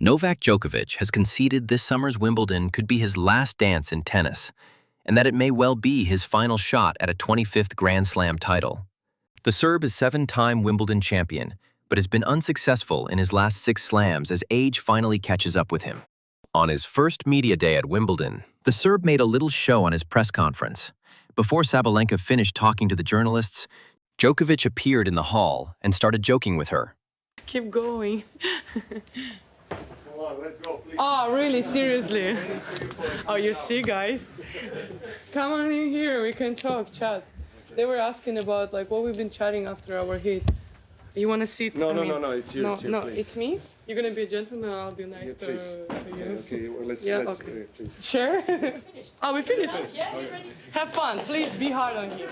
Novak Djokovic has conceded this summer's Wimbledon could be his last dance in tennis, and that it may well be his final shot at a 25th Grand Slam title. The Serb is seven-time Wimbledon champion, but has been unsuccessful in his last 6 slams as age finally catches up with him. On his first media day at Wimbledon, the Serb made a little show on his press conference. Before Sabalenka finished talking to the journalists, Djokovic appeared in the hall and started joking with her. Keep going. Come on, let's go, please. Oh, really? Seriously? Oh, you see, guys? Come on in here. We can talk, chat. They were asking about what we've been chatting after our hit. You want to sit? No, it's you. No, it's you, no, please. it's me. You're gonna be a gentleman. I'll be nice to you. Okay, well, let's Okay. please. Sure. Oh, we finished. Have fun. Please be hard on him.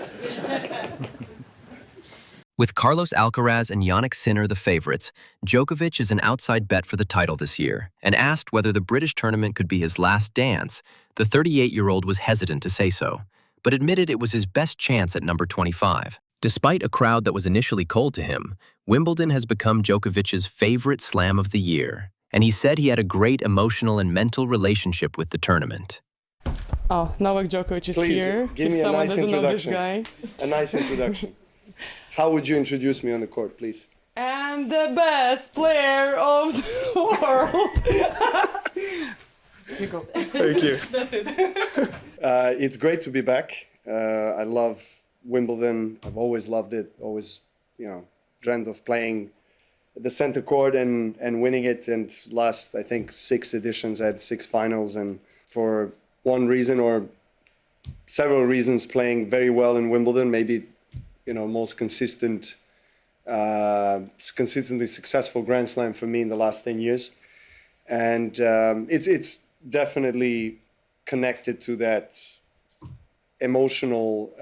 With Carlos Alcaraz and Jannik Sinner the favorites, Djokovic is an outside bet for the title this year, and asked whether the British tournament could be his last dance. The 38-year-old was hesitant to say so, but admitted it was his best chance at number 25. Despite a crowd that was initially cold to him, Wimbledon has become Djokovic's favorite slam of the year, and he said he had a great emotional and mental relationship with the tournament. Oh, Novak Djokovic is Please, here. give If me a someone nice doesn't know this introduction. guy. A nice introduction. How would you introduce me on the court, please? And the best player of the world. You go. Thank you. That's it. It's great to be back. I love Wimbledon. I've always loved it. Always, dreamt of playing the center court and winning it. And last, I think, 6 editions, I had 6 finals. And for one reason or several reasons, playing very well in Wimbledon, maybe, most consistently successful Grand Slam for me in the last 10 years. And it's definitely connected to that emotional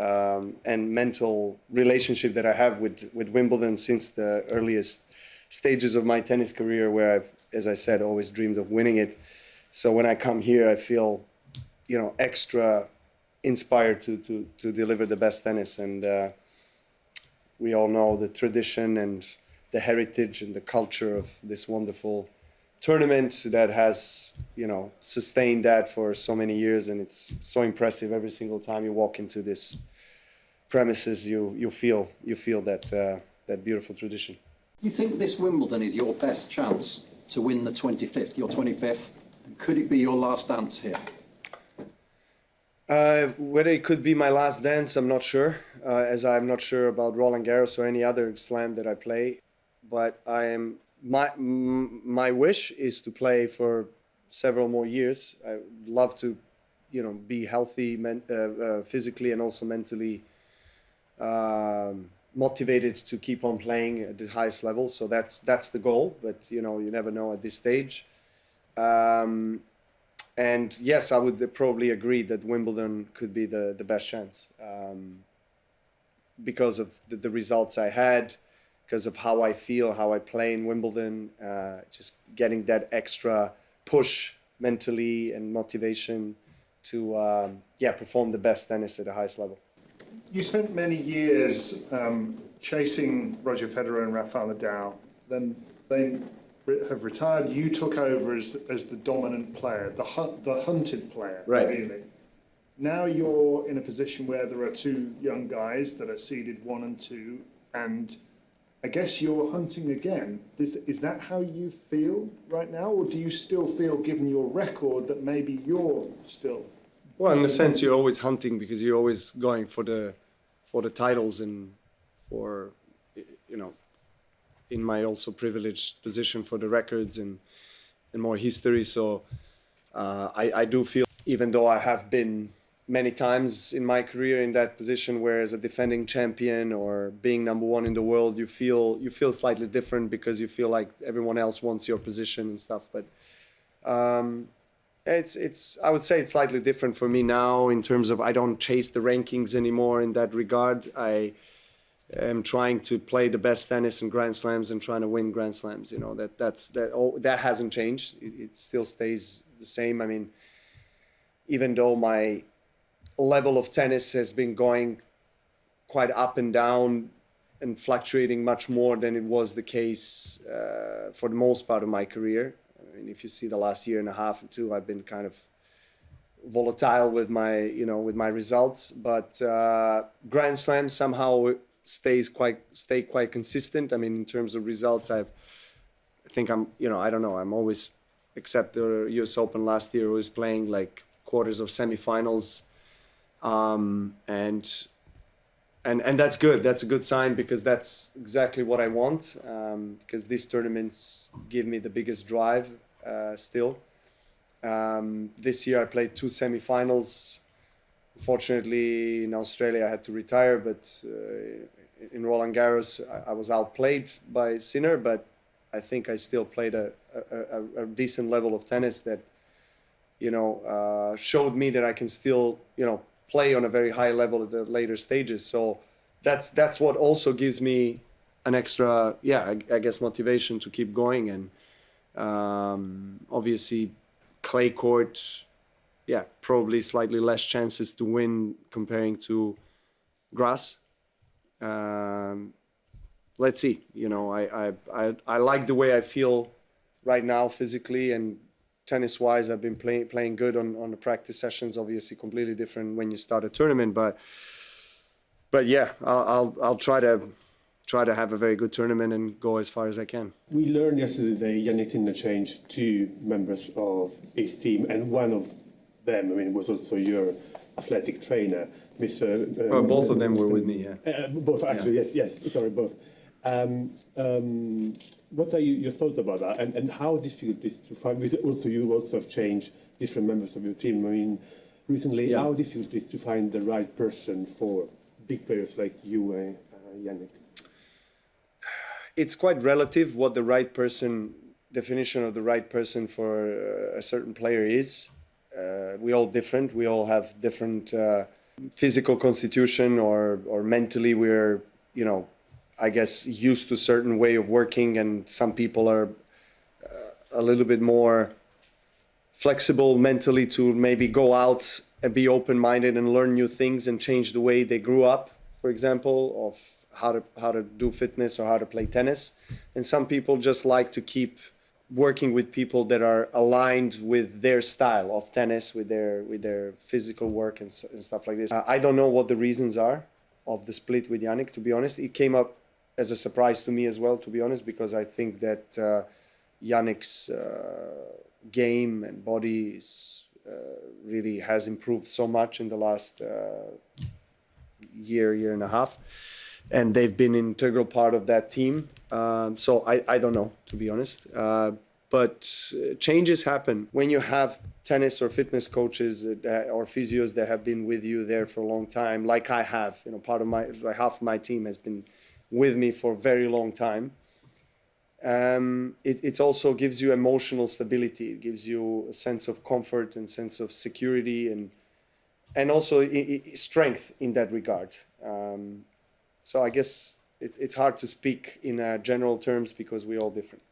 and mental relationship that I have with Wimbledon since the earliest stages of my tennis career, where I've, as I said, always dreamed of winning it. So when I come here, I feel, extra inspired to deliver the best tennis. And we all know the tradition and the heritage and the culture of this wonderful tournament that has, sustained that for so many years, and it's so impressive. Every single time you walk into this premises, you feel that beautiful tradition. You think this Wimbledon is your best chance to win the 25th, your 25th? And could it be your last dance here? Whether it could be my last dance, I'm not sure, as I'm not sure about Roland Garros or any other slam that I play. But my wish is to play for several more years. I would love to, be healthy physically and also mentally motivated to keep on playing at the highest level. So that's the goal. But you never know at this stage. And yes, I would probably agree that Wimbledon could be the best chance because of the results I had, because of how I feel, how I play in Wimbledon, just getting that extra push mentally and motivation to perform the best tennis at the highest level. You spent many years chasing Roger Federer and Rafael Nadal. Then they have retired. You took over as the dominant player, the hunted player, right. Really. Now you're in a position where there are 2 young guys that are seeded 1 and 2, and I guess you're hunting again. Is that how you feel right now, or do you still feel, given your record, that maybe you're still? Well, in a sense, you're always hunting because you're always going for the titles and for, in my also privileged position for the records and more history. So I do feel, even though I have been many times in my career in that position, where as a defending champion or being number 1 in the world, you feel slightly different because you feel like everyone else wants your position and stuff. But I would say it's slightly different for me now in terms of I don't chase the rankings anymore in that regard. I am trying to play the best tennis in Grand Slams and trying to win Grand Slams. That hasn't changed. It still stays the same. I mean, even though my level of tennis has been going quite up and down and fluctuating much more than it was the case for the most part of my career. I mean, if you see the last year and a half or two, I've been kind of volatile with my results, but Grand Slam somehow stay quite consistent. I mean, in terms of results, I think I don't know, I'm always, except the US Open last year, was playing like quarters of semifinals, and that's good. That's a good sign, because that's exactly what I want, because these tournaments give me the biggest drive still. This year I played 2 semifinals. Fortunately, in Australia I had to retire, but in Roland Garros I was outplayed by Sinner, but I think I still played a decent level of tennis that, showed me that I can still, play on a very high level at the later stages. So that's what also gives me an extra, I guess, motivation to keep going. And obviously, clay court, probably slightly less chances to win comparing to grass. Let's see. I like the way I feel right now physically, and tennis-wise, I've been playing good on the practice sessions. Obviously, completely different when you start a tournament. But yeah, I'll try to have a very good tournament and go as far as I can. We learned yesterday that Yannick Sinner changed 2 members of his team, and one of them, was also your athletic trainer, Mr. Well, both of them were with me, yeah. Both, actually, yes, sorry, both. What are your thoughts about that, and how difficult it is to find? Because also you have changed different members of your team. Recently, how difficult it is to find the right person for big players like you and Yannick? It's quite relative what the right person, definition of the right person for a certain player is. We're all different. We all have different physical constitution, or mentally we're, I guess, used to a certain way of working, and some people are a little bit more flexible mentally to maybe go out and be open-minded and learn new things and change the way they grew up, for example, of how to do fitness or how to play tennis. And some people just like to keep working with people that are aligned with their style of tennis, with their physical work and stuff like this. I don't know what the reasons are of the split with Yannick, to be honest. It came up as a surprise to me as well, to be honest, because I think that Yannick's game and body really has improved so much in the last year and a half. And they've been an integral part of that team. So I don't know, to be honest. But changes happen when you have tennis or fitness coaches or physios that have been with you there for a long time, like I have. Part of half of my team has been with me for a very long time. It also gives you emotional stability. It gives you a sense of comfort and sense of security, and also strength in that regard. So I guess it's hard to speak in general terms because we're all different.